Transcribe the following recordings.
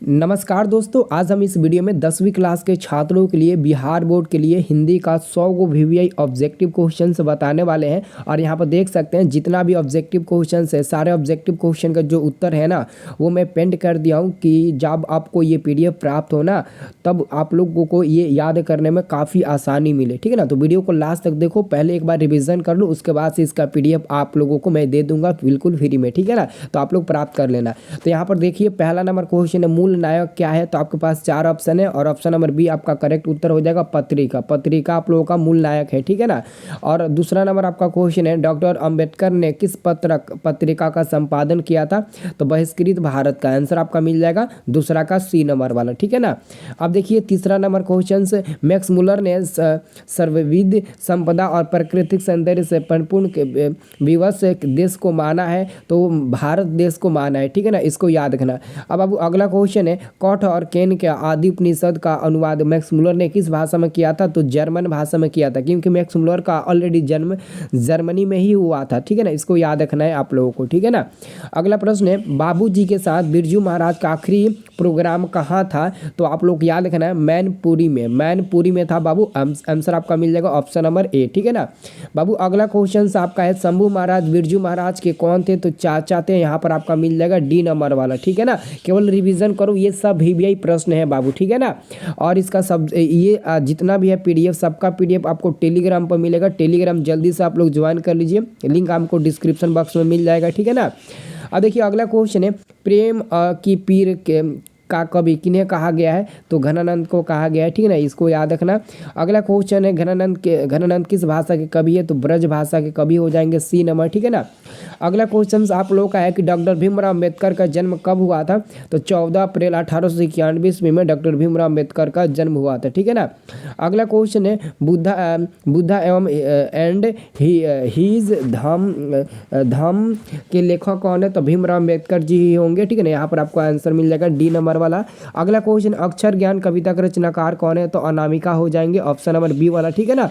नमस्कार दोस्तों, आज हम इस वीडियो में 10वीं क्लास के छात्रों के लिए बिहार बोर्ड के लिए हिंदी का 100 गो वीवीआई ऑब्जेक्टिव क्वेश्चंस बताने वाले हैं। और यहाँ पर देख सकते हैं जितना भी ऑब्जेक्टिव क्वेश्चंस है, सारे ऑब्जेक्टिव क्वेश्चन का जो उत्तर है ना, वो मैं पेंट कर दिया हूँ कि जब आपको ये पीडीएफ प्राप्त हो ना, तब आप लोगों को ये याद करने में काफ़ी आसानी मिले। ठीक है ना, तो वीडियो को लास्ट तक देखो, पहले एक बार रिविज़न कर लो, उसके बाद से इसका पीडीएफ आप लोगों को मैं दे दूंगा बिल्कुल फ्री में। ठीक है ना, तो आप लोग प्राप्त कर लेना। तो यहाँ पर देखिए, पहला नंबर क्वेश्चन है मूल नायक क्या है। तो आपके पास 4 ऑप्शन है और ऑप्शन नंबर बी आपका करेक्ट उत्तर हो जाएगा पत्रिका। पत्रिका आप लोगों का मूल नायक है। ठीक है ना, और दूसरा नंबर आपका क्वेश्चन है डॉक्टर अंबेडकर ने किस पत्रिका का संपादन किया था। तो बहिष्कृत भारत का आंसर आपका मिल जाएगा दूसरा का सी नंबर वाला। ठीक है ना, अब देखिए तीसरा नंबर क्वेश्चन से मैक्स मुलर ने सर्वविध संपदा और प्राकृतिक सौंदर्य से परिपूर्ण विवश देश को माना है। तो भारत देश को माना है। ठीक है ना, इसको याद रखना। अब अगला क्वेश्चन है कौट और केन के आदि उपनिषद का अनुवाद मैक्स मुलर ने किस भाषा में किया था। तो जर्मन भाषा में किया था, क्योंकि मैक्स मुलर का ऑलरेडी जन्म जर्मनी में ही हुआ था। ठीक है ना, इसको याद रखना है आप लोगों को। ठीक है ना, अगला प्रश्न है बाबूजी के साथ बिरजू महाराज का आखिरी प्रोग्राम कहाँ था। तो आप लोग याद रखना है मैनपुरी में। मैनपुरी में था बाबू। आंसर आपका मिल जाएगा ऑप्शन नंबर ए। ठीक है ना बाबू, अगला क्वेश्चन आपका है शंभू महाराज बिरजू महाराज के कौन थे। तो चाचा थे। यहाँ पर आपका मिल जाएगा डी नंबर वाला। ठीक है ना, केवल रिवीजन करो, ये सब वीवीआई प्रश्न है बाबू। ठीक है ना, और इसका सब ये जितना भी है पीडीएफ, सबका पीडीएफ आपको टेलीग्राम पर मिलेगा। टेलीग्राम जल्दी से आप लोग ज्वाइन कर लीजिए, लिंक आपको डिस्क्रिप्शन बॉक्स में मिल जाएगा। ठीक है ना, अब देखिए अगला क्वेश्चन है प्रेम की पीर के का कवि किन्हें कहा गया है। तो घनानंद को कहा गया है। ठीक है ना, इसको याद रखना। अगला क्वेश्चन है घनानंद किस भाषा के कवि है। तो ब्रज भाषा के कवि हो जाएंगे सी नंबर। ठीक है ना, अगला क्वेश्चन आप लोगों का है कि डॉक्टर भीमराव अम्बेडकर का जन्म कब हुआ था। तो 14 अप्रैल 1891 ईस्वी में डॉक्टर भीमराव अम्बेडकर का जन्म हुआ था। ठीक है ना, अगला क्वेश्चन है बुद्धा एवं एंड हीज धाम के लेखक कौन है। तो भीमराव अम्बेडकर जी ही होंगे। ठीक है ना, यहाँ पर आपको आंसर मिल जाएगा डी नंबर वाला। अगला क्वेश्चन अक्षर ज्ञान कविता का रचनाकार कौन है। तो अनामिका हो जाएंगे ऑप्शन नंबर बी वाला। ठीक है ना,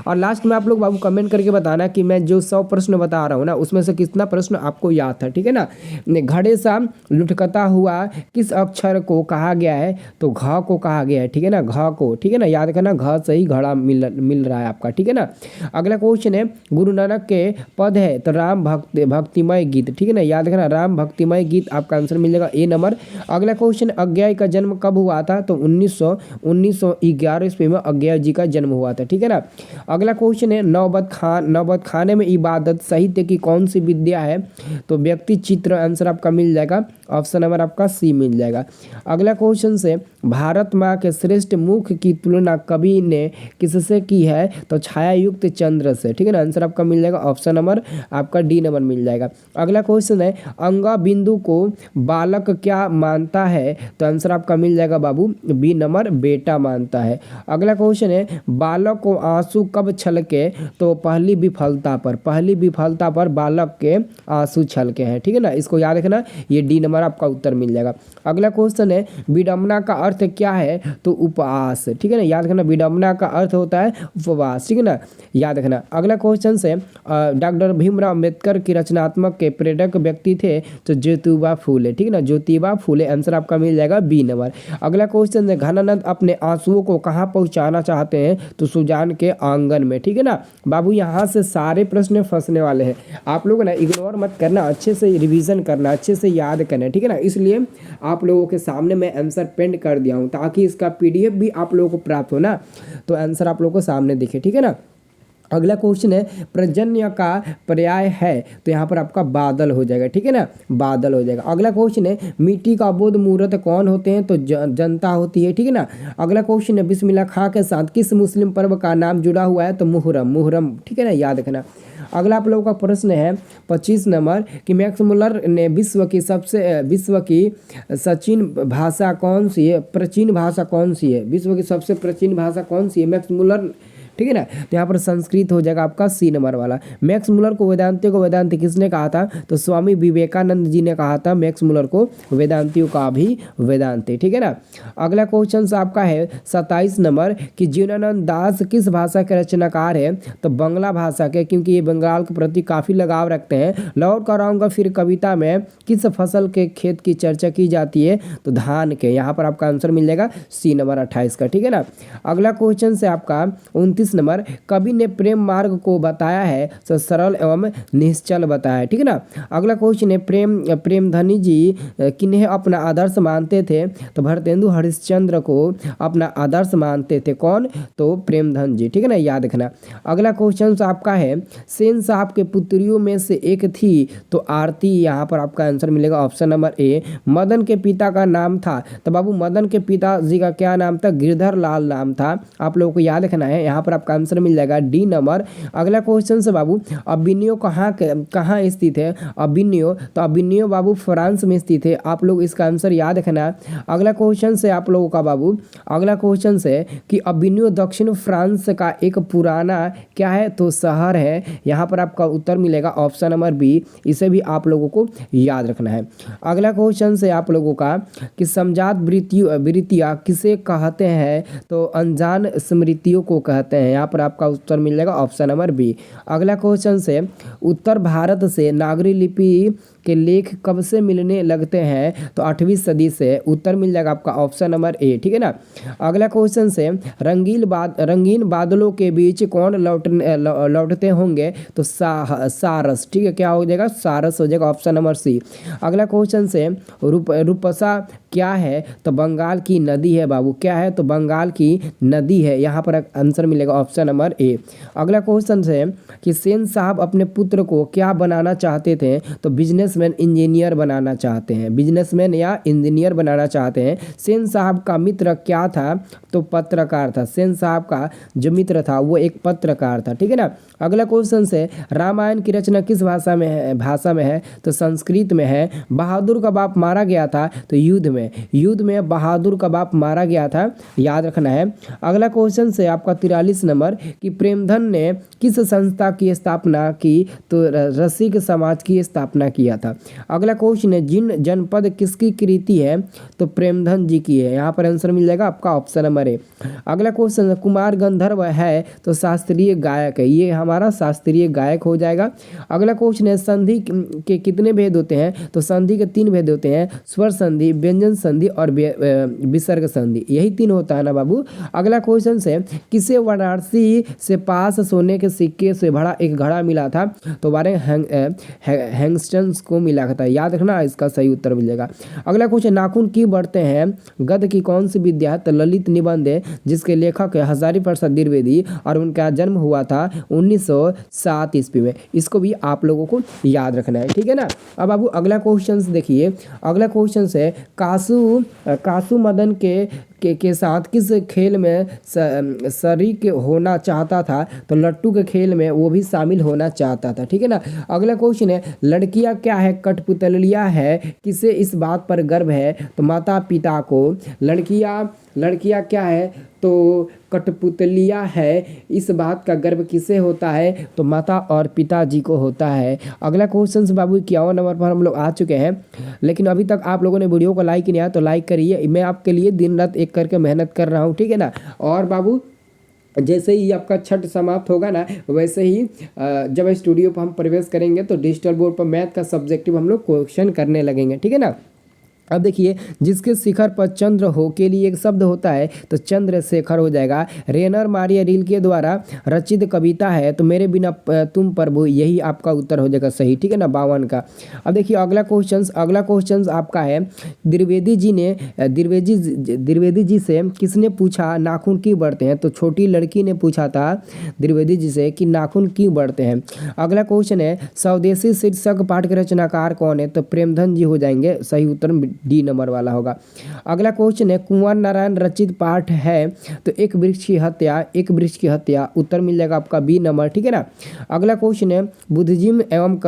और लास्ट में आप लोग बाबू कमेंट करके बताना कि मैं जो 100 प्रश्न बता रहा हूँ ना, उसमें से कितना प्रश्न आपको याद था। ठीक है ना, घड़े सा लुढ़कता हुआ किस अक्षर को कहा गया है। तो घ को कहा गया है। ठीक है ना, घ को। ठीक है ना, याद रखना, घ से ही घड़ा मिल रहा है आपका। ठीक है ना, अगला क्वेश्चन है गुरु नानक के पद है। तो राम भक्तिमय गीत। ठीक है ना, याद रखना, राम भक्तिमय गीत आपका आंसर मिल जाएगा ए नंबर। अगला क्वेश्चन अज्ञाय का जन्म कब हुआ था। तो 1911 ईस्वी में अज्ञाय जी का जन्म हुआ था। ठीक है ना, अगला क्वेश्चन है नौबत खाने में इबादत साहित्य की कौन सी विद्या है। तो व्यक्ति चित्र। आंसर आपका मिल जाएगा ऑप्शन नंबर आपका सी मिल जाएगा। अगला क्वेश्चन से भारत माँ के श्रेष्ठ मुख की तुलना कवि ने किससे की है। तो छाया युक्त चंद्र से। ठीक है ना, आंसर आपका मिल जाएगा ऑप्शन नंबर आपका डी नंबर मिल जाएगा। अगला क्वेश्चन है अंगा बिंदु को बालक क्या मानता है। तो आंसर आपका मिल जाएगा बाबू बी नंबर बेटा मानता है। अगला क्वेश्चन है बालक को आंसू कब छलके। तो पहली विफलता पर बालक के आंसू छलके हैं। ठीक है ना, इसको याद रखना, ये डी नंबर आपका उत्तर मिल जाएगा। अगला क्वेश्चन है विडंबना का अर्थ क्या है। तो उपवास। ठीक है ना, याद रखना, विडंबना का अर्थ होता है उपवास। ठीक है ना, याद रखना। अगला क्वेश्चन से डॉक्टर भीमराव अम्बेडकर की रचनात्मक के प्रेरक व्यक्ति थे। तो ज्योतिबा फूले। ठीक है ना, ज्योतिबा फूले। आंसर आपका मिल जाएगा बी नंबर। अगला क्वेश्चन है घनानंद अपने आंसुओं को कहाँ पहुँचाना चाहते हैं। तो सुजान के आंगन में। ठीक है ना बाबू, यहाँ से सारे प्रश्न फंसने वाले हैं। आप लोग ना इग्नोर मत करना, अच्छे से रिवीजन करना, अच्छे से याद करना। ठीक है ना, इसलिए आप लोगों के सामने मैं आंसर पेंट कर दिया हूँ, ताकि इसका पीडीएफ भी आप लोगों को प्राप्त हो ना, तो आंसर आप लोगों को सामने दिखे। ठीक है ना, अगला क्वेश्चन है पर्जन्य का पर्याय है। तो यहाँ पर आपका बादल हो जाएगा। ठीक है ना, बादल हो जाएगा। अगला क्वेश्चन है मिट्टी का बोध मुहूर्त कौन होते हैं। तो जनता होती है। ठीक है ना, अगला क्वेश्चन है बिस्मिल्लाह खां के साथ किस मुस्लिम पर्व का नाम जुड़ा हुआ है। तो मुहर्रम। ठीक है ना, याद रखना। अगला आप लोगों का प्रश्न है 25 नंबर कि मैक्स मुलर ने विश्व की सचिन भाषा कौन सी है, प्राचीन भाषा कौन सी है। विश्व की सबसे प्राचीन भाषा कौन सी है। मैक्स मुलर ठीक है ना। तो यहाँ पर संस्कृत हो जाएगा आपका सी नंबर वाला। मैक्स मुलर को वेदांती किसने कहा था, तो स्वामी विवेकानंद जी ने कहा था मैक्स मुलर को वेदांतियों का भी वेदांती, ठीक है ना। अगला क्वेश्चन आपका है 27 नंबर कि जीवनानंद दास किस भाषा के रचनाकार है, तो बंगला भाषा के, क्योंकि ये बंगाल के प्रति काफ़ी लगाव रखते हैं। लौट कर आऊँगा फिर कविता में किस फसल के खेत की चर्चा की जाती है, तो धान के। यहाँ पर आपका आंसर मिल जाएगा सी नंबर 28 का, ठीक है ना। अगला क्वेश्चन से आपका 29 नंबर, कवि ने प्रेम मार्ग को बताया है तो सरल एवं निश्चल बताया है, ठीक है ना। अगला क्वेश्चन है प्रेमधनी जी किन्हें अपना आदर्श मानते थे, तो भरतेंदु हरिश्चंद्र को अपना आदर्श मानते थे। कौन, तो प्रेमधन जी, ठीक है ना, याद रखना। अगला क्वेश्चन आपका है सेन साहब के पुत्रियों में से एक थी तो आरती। यहाँ पर आपका आंसर मिलेगा ऑप्शन नंबर ए। मदन के पिता का नाम था, तो बाबू मदन के पिताजी का क्या नाम था, गिरधर लाल नाम था। आप लोगों को याद रखना है, यहाँ पर आपका आंसर मिल जाएगा डी नंबर। अगला क्वेश्चन से बाबू अबिनियो कहाँ स्थित है, अबिनियो, तो अबिनियो बाबू फ्रांस में स्थित है। आप लोग इसका आंसर याद रखना। अगला क्वेश्चन से आप लोगों का बाबू, अगला क्वेश्चन से कि अबिनियो दक्षिण फ्रांस का एक पुराना क्या है, तो शहर है। यहाँ पर आपका उत्तर मिलेगा ऑप्शन नंबर बी। इसे भी आप लोगों को याद रखना है। अगला क्वेश्चन से आप लोगों का कि समझात वृत्तियाँ किसे कहते हैं, तो अनजान स्मृतियों को कहते हैं। यहाँ पर आपका उत्तर मिल जाएगा ऑप्शन नंबर बी। अगला क्वेश्चन से उत्तर भारत से नागरी लिपि के लेख कब से मिलने लगते हैं, तो 8वीं सदी से। उत्तर मिल जाएगा आपका ऑप्शन नंबर ए, ठीक है ना। अगला क्वेश्चन से रंगीन बादलों के बीच कौन लौटते होंगे, तो सारस, ठीक है, क्या हो जाएगा, सारस हो जाएगा ऑप्शन नंबर सी। अगला क्वेश्चन से रूपसा क्या है, तो बंगाल की नदी है बाबू। क्या है, तो बंगाल की नदी है। यहाँ पर आंसर मिलेगा ऑप्शन नंबर ए। अगला क्वेश्चन से कि सेन साहब अपने पुत्र को क्या बनाना चाहते थे, तो बिजनेसमैन इंजीनियर बनाना चाहते हैं, बिजनेसमैन या इंजीनियर बनाना चाहते हैं। सेन साहब का मित्र क्या था, तो पत्रकार था। सेन साहब का जो मित्र था वो एक पत्रकार था, ठीक है ना। अगला क्वेश्चन से रामायण की रचना किस भाषा में है, तो संस्कृत में है। बहादुर का बाप मारा गया था, तो युद्ध में बहादुर का बाप मारा गया था, याद रखना है। अगला क्वेश्चन से आपका 43 नंबर कि प्रेमधन ने किस संस्था की स्थापना की, तो रसिक समाज की स्थापना किया था। अगला क्वेश्चन है जिन जनपद किसकी कृति है, तो प्रेमधन जी की है। यहाँ पर आंसर मिल जाएगा आपका ऑप्शन नंबर ए। अगला क्वेश्चन कुमार गंधर्व है, तो शास्त्रीय गायक है, ये हमारा शास्त्रीय गायक हो जाएगा। अगला क्वेश्चन है संधि के कितने भेद होते हैं, तो संधि के 3 भेद होते हैं, स्वर संधि, व्यंजन संधि और विसर्ग संधि, यही 3 होता है ना बाबू। अगला क्वेश्चन से किसे वाराणसी से पास सोने के सिक्के से भरा एक घड़ा मिला था, तो बारे हैंगस्टन्स को मिला था, याद रखना, इसका सही उत्तर मिल जाएगा। अगला क्वेश्चन नाखून क्यों बढ़ते हैं, गद्य की कौन सी विद्या है, तो ललित निबंध है, जिसके लेखक है हजारी प्रसाद द्विवेदी और उनका जन्म हुआ था 1907 ईस्वी में। इसको भी आप लोगों को याद रखना है, ठीक है ना। अब बाबू अगला क्वेश्चन देखिए। अगला क्वेश्चन है कासू मदन के साथ किस खेल में शरीक होना चाहता था, तो लट्टू के खेल में वो भी शामिल होना चाहता था, ठीक है ना। अगला क्वेश्चन है लड़कियां क्या है, कठपुतलियां है, किसे इस बात पर गर्व है, तो माता पिता को। लड़कियां क्या है, तो कठपुतलियां है, इस बात का गर्व किसे होता है, तो माता और पिताजी को होता है। अगला क्वेश्चन बाबू 51 नंबर पर हम लोग आ चुके हैं, लेकिन अभी तक आप लोगों ने वीडियो को लाइक नहीं आया तो लाइक करिए। मैं आपके लिए दिन रात एक करके मेहनत कर रहा हूँ, ठीक है ना। और बाबू जैसे ही आपका छठ समाप्त होगा ना, वैसे ही जब स्टूडियो पर हम प्रवेश करेंगे तो डिजिटल बोर्ड पर मैथ का सब्जेक्टिव हम लोग क्वेश्चन करने लगेंगे, ठीक है ना। अब देखिए जिसके शिखर पर चंद्र हो के लिए एक शब्द होता है, तो चंद्रशेखर हो जाएगा। रेनर मारिया रील के द्वारा रचित कविता है, तो मेरे बिना तुम प्रभु, यही आपका उत्तर हो जाएगा सही, ठीक है ना, 52 का। अब देखिए अगला क्वेश्चन आपका है द्विवेदी जी से किसने पूछा नाखून क्यों बढ़ते हैं, तो छोटी लड़की ने पूछा था द्विवेदी जी से कि नाखून क्यों बढ़ते हैं। अगला क्वेश्चन है स्वदेशी शीर्षक पाठ के रचनाकार कौन है, तो प्रेमधन जी हो जाएंगे, सही उत्तर डी नंबर वाला होगा। अगला क्वेश्चन है कुंवर नारायण रचित पाठ है, तो एक वृक्ष की हत्या, उत्तर मिल जाएगा आपका बी नंबर, ठीक है ना। अगला क्वेश्चन है बुद्धिज्म एवं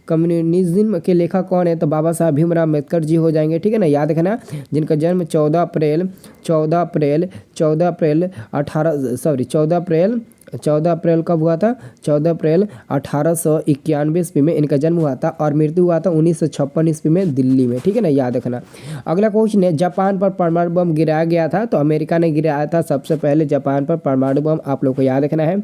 कम्युनिज्म के लेखक कौन है, तो बाबा साहब भीमराव अम्बेडकर जी हो जाएंगे, ठीक है ना, याद रखना, जिनका जन्म 14 अप्रैल 14 अप्रैल कब हुआ था? 14 अप्रैल 1891 ईस्वी में इनका जन्म हुआ था और मृत्यु हुआ था 1956 ईस्वी में दिल्ली में, ठीक है ना, याद रखना। अगला क्वेश्चन है, जापान पर परमाणु बम गिराया गया था, तो अमेरिका ने गिराया था सबसे पहले जापान पर परमाणु बम, आप लोग को याद रखना है।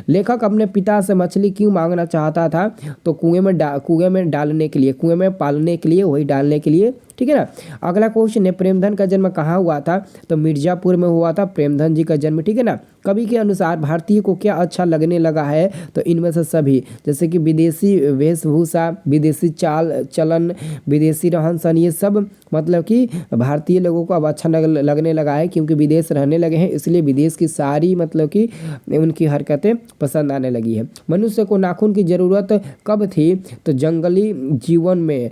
लेखक अपने पिता से मछली क्यों मांगना चाहता था? तो कुएं में डालने के लिए, कुएं में पालने के लिए, वही डालने के लिए, ठीक है ना। अगला क्वेश्चन है, प्रेमधन का जन्म कहाँ हुआ था? तो मिर्जापुर में हुआ था प्रेमधन जी का जन्म, ठीक है ना। कवि के अनुसार भारतीय को क्या अच्छा लगने लगा है? तो इनमें से सभी, जैसे कि विदेशी वेशभूषा, विदेशी चाल चलन, विदेशी रहन सहन, ये सब मतलब कि भारतीय लोगों को अब अच्छा लगने लगा है, क्योंकि विदेश रहने लगे हैं, इसलिए विदेश की सारी मतलब कि उनकी हरकतें पसंद आने लगी है। मनुष्य को नाखून की ज़रूरत कब थी? तो जंगली जीवन में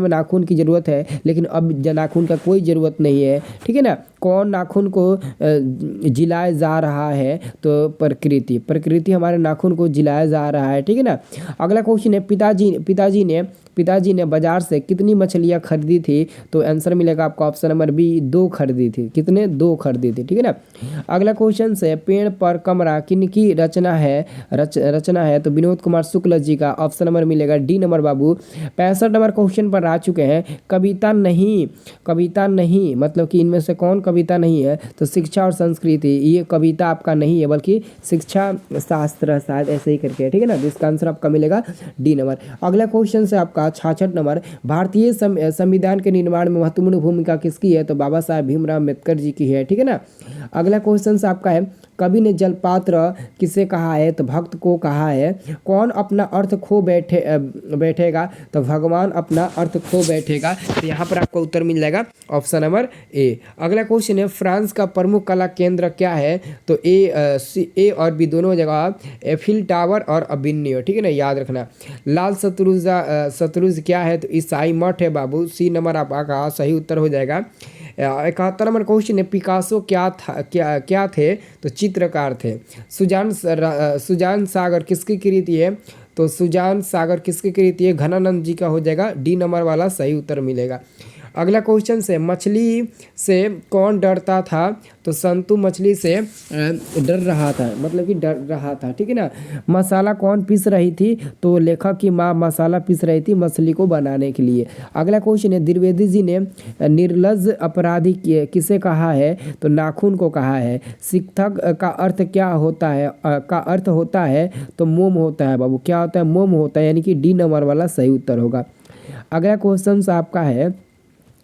नाखून की ज़रूरत है, लेकिन अब नाखून का कोई ज़रूरत नहीं है, ठीक है ना। कौन नाखून को जिलाया जा रहा है? तो प्रकृति हमारे नाखून को जिलाया जा रहा है, ठीक है ना। अगला क्वेश्चन है, पिताजी ने बाजार से कितनी मछलियाँ खरीदी थी? तो आंसर मिलेगा आपको ऑप्शन नंबर बी, 2 खरीदी थी। कितने? 2 खरीदी थी, ठीक है ना। अगला क्वेश्चन से, पेड़ पर कमरा किनकी रचना है? तो विनोद कुमार शुक्ल जी का, ऑप्शन नंबर मिलेगा डी नंबर बाबू। 65 नंबर क्वेश्चन पर आ चुके हैं। कविता नहीं मतलब कि इनमें से कौन कविता नहीं है? तो शिक्षा और संस्कृति, ये कविता आपका नहीं है बल्कि शिक्षा शास्त्र, शायद ऐसे ही करके है, ठीक है ना। इसका आंसर आपका मिलेगा डी नंबर। अगला क्वेश्चन से आपका 66 नंबर, भारतीय संविधान के निर्माण में महत्वपूर्ण भूमिका किसकी है? तो बाबा साहेब भीमराव अम्बेडकर जी की है, ठीक है ना। अगला क्वेश्चन से आपका है, कवि ने जलपात्र किसे कहा है? तो भक्त को कहा है। कौन अपना अर्थ खो बैठेगा? तो भगवान अपना अर्थ खो बैठेगा। तो यहाँ पर आपको उत्तर मिल जाएगा ऑप्शन नंबर ए। अगला क्वेश्चन है, फ्रांस का प्रमुख कला केंद्र क्या है? तो ए और बी दोनों जगह, एफिल टावर और अबिन्यो, ठीक है ना, याद रखना। लाल शत्रुज क्या है? तो ईसाई मठ है बाबू, सी नंबर आपका सही उत्तर हो जाएगा। 71 नंबर क्वेश्चन है, पिकासो क्या थे? तो चित्रकार थे। सुजान सागर किसकी कृति है? तो सुजान सागर किसकी कृति है? घनानंद जी का हो जाएगा, डी नंबर वाला सही उत्तर मिलेगा। अगला क्वेश्चन से, मछली से कौन डरता था? तो संतु मछली से डर रहा था, मतलब कि डर रहा था, ठीक है ना। मसाला कौन पीस रही थी? तो लेखक की माँ मसाला पीस रही थी मछली को बनाने के लिए। अगला क्वेश्चन है, द्विवेदी जी ने निर्लज्ज अपराधी किसे कहा है? तो नाखून को कहा है। शिक्षक का अर्थ क्या होता है? तो मोम होता है बाबू, क्या होता है? मोम होता है, यानी कि डी नंबर वाला सही उत्तर होगा। अगला क्वेश्चन आपका है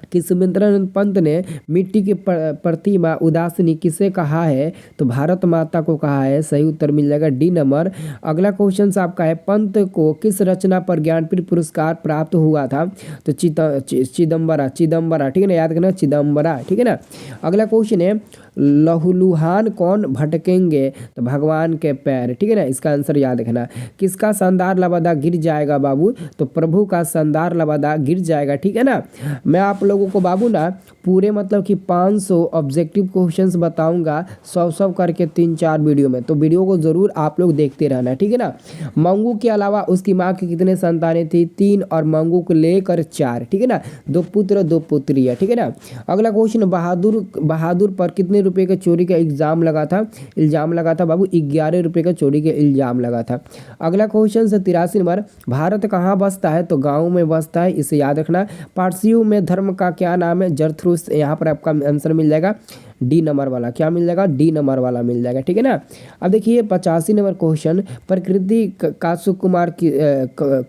कि सुमिंद्रानंद पंत ने मिट्टी की प्रतिमा उदासीनी किसे कहा है? तो भारत माता को कहा है, सही उत्तर मिल जाएगा डी नंबर। अगला क्वेश्चन आपका है, पंत को किस रचना पर ज्ञानपीठ पुरस्कार प्राप्त हुआ था? तो चिदम्बरा, ठीक है ना, याद करना, चिदम्बरा, ठीक है ना। अगला क्वेश्चन है, लहूलुहान कौन भटकेंगे? तो भगवान के पैर, ठीक है ना, इसका आंसर याद रखना। किसका शानदार लबादा गिर जाएगा बाबू? तो प्रभु का शानदार लबादा गिर जाएगा, ठीक है ना। मैं आप लोगों को बाबू ना पूरे मतलब कि 500 ऑब्जेक्टिव क्वेश्चंस बताऊंगा 100 करके 3-4 वीडियो में, तो वीडियो को ज़रूर आप लोग देखते रहना, ठीक है ना। मंगू के अलावा उसकी माँ की कितने संतानें थी? 3, और मंगू को लेकर 4, ठीक है ना, 2 पुत्र 2 पुत्रियाँ, ठीक है ना। अगला क्वेश्चन, बहादुर पर कितने रुपए का चोरी का इल्ज़ाम लगा था बाबू? 11 रुपये का चोरी का इल्ज़ाम लगा था। अगला क्वेश्चन से 83 नंबर, भारत कहाँ बसता है? तो गाँव में बसता है, इसे याद रखना। पारसियों में धर्म का क्या नाम है? जरथुस्त्र, यहाँ पर आपका आंसर मिल जाएगा डी नंबर वाला, क्या मिल जाएगा? डी नंबर वाला मिल जाएगा, ठीक है ना। अब देखिए 85 नंबर क्वेश्चन, प्रकृति का सुकुमार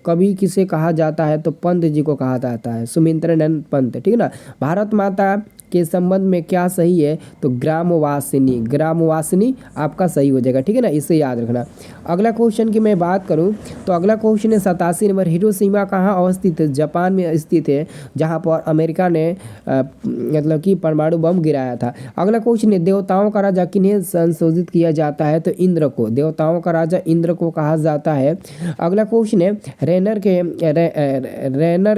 कवि किसे कहा जाता है? तो पंत जी को कहा जाता है, सुमिंद्रानंद पंत, ठीक है ना। भारत माता के संबंध में क्या सही है? तो ग्रामवासिनी आपका सही हो जाएगा, ठीक है ना, इसे याद रखना। अगला क्वेश्चन की मैं बात करूं तो अगला क्वेश्चन है 87 नंबर, हिरोशिमा कहाँ अवस्थित है? जापान में स्थित है, जहां पर अमेरिका ने मतलब कि परमाणु बम गिराया था। अगला क्वेश्चन है, देवताओं का राजा किन्हें संशोधित किया जाता है? तो इंद्र को, देवताओं का राजा इंद्र को कहा जाता है। अगला क्वेश्चन है, रेनर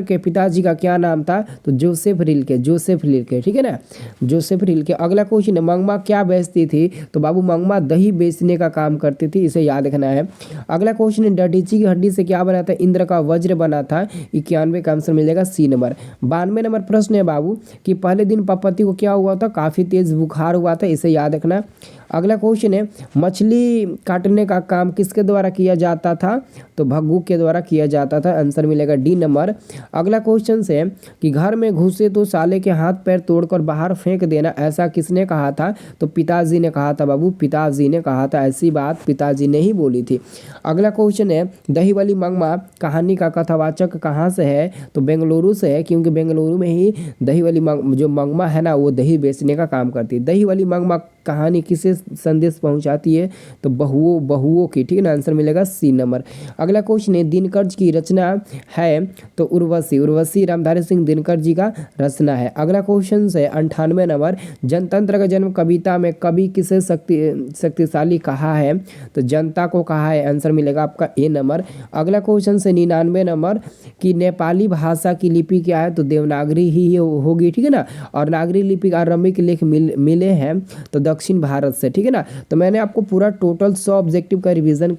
के पिताजी का क्या नाम था? तो जोसेफ रिल्के, ठीक है ना, जोसेफ रिल्के। अगला क्वेश्चन है, मंगमा क्या बेचती थी? तो बाबू मंगमा दही बेचने का काम करती थी, इसे याद रखना है। अगला क्वेश्चन है, डडीची की हड्डी से क्या बना था? इंद्र का वज्र बना था, 91 का आंसर मिलेगा सी नंबर। 92 नंबर प्रश्न है बाबू कि पहले दिन पपति को क्या हुआ था? काफ़ी तेज बुखार हुआ था, इसे याद रखना। अगला क्वेश्चन है, मछली काटने का काम किसके द्वारा किया जाता था? तो भग्गू के द्वारा किया जाता था। आंसर मिलेगा डी नंबर। अगला क्वेश्चन है कि घर में घुसे तो साले के हाथ पैर तोड़कर बाहर फेंक देना, ऐसा किसने कहा था? तो पिताजी ने कहा था बाबू, पिताजी ने कहा था। ऐसी बात पिताजी ने ही बोली थी। अगला क्वेश्चन है, दही वाली मंगमा कहानी का कथावाचक कहाँ से है? तो बेंगलुरु से है, क्योंकि बेंगलुरु में ही दही वाली जो मंगमा है ना, वो दही बेचने का काम करती है। दही वाली मंगमा कहानी किसे संदेश पहुंचाती है? तो बहुओं की, ठीक है ना। आंसर मिलेगा सी नंबर। अगला क्वेश्चन है, दिनकर की रचना है? तो उर्वशी रामधारी सिंह दिनकर जी का रचना है। अगला क्वेश्चन है 98 नंबर, जनतंत्र का जन्म कविता में कवि किसे शक्तिशाली कहा है? तो जनता को कहा है। आंसर मिलेगा आपका ए नंबर। अगला क्वेश्चन है 99 नंबर कि नेपाली भाषा की लिपि क्या है? तो देवनागरी ही होगी, ठीक है ना। और नागरी लिपि आरंभिक लेख मिले हैं तो दक्षिण भारत से, ठीक है ना। तो मैंने आपको पूरा टोटल 100 ऑब्जेक्टिव का रिवीजन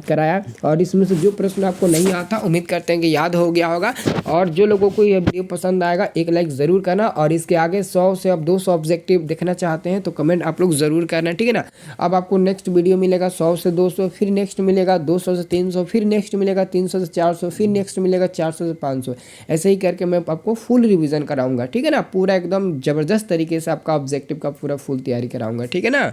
कराया, और इसमें से जो प्रश्न आपको नहीं आता उम्मीद करते हैं कि याद हो गया होगा। और जो लोगों को ये वीडियो पसंद आएगा एक लाइक ज़रूर करना, और इसके आगे 100 से अब 200 ऑब्जेक्टिव देखना चाहते हैं तो कमेंट आप लोग ज़रूर करना, ठीक है ना। अब आपको नेक्स्ट वीडियो मिलेगा 100 से 200, फिर नेक्स्ट मिलेगा 200 से 300, फिर नेक्स्ट मिलेगा 300 से 400, फिर नेक्स्ट मिलेगा 400 से 500। ऐसे ही करके मैं आपको फुल रिवीजन कराऊंगा, ठीक है ना। पूरा एकदम ज़बरदस्त तरीके से आपका ऑब्जेक्टिव का पूरा फुल तैयारी कराऊंगा, ठीक है ना।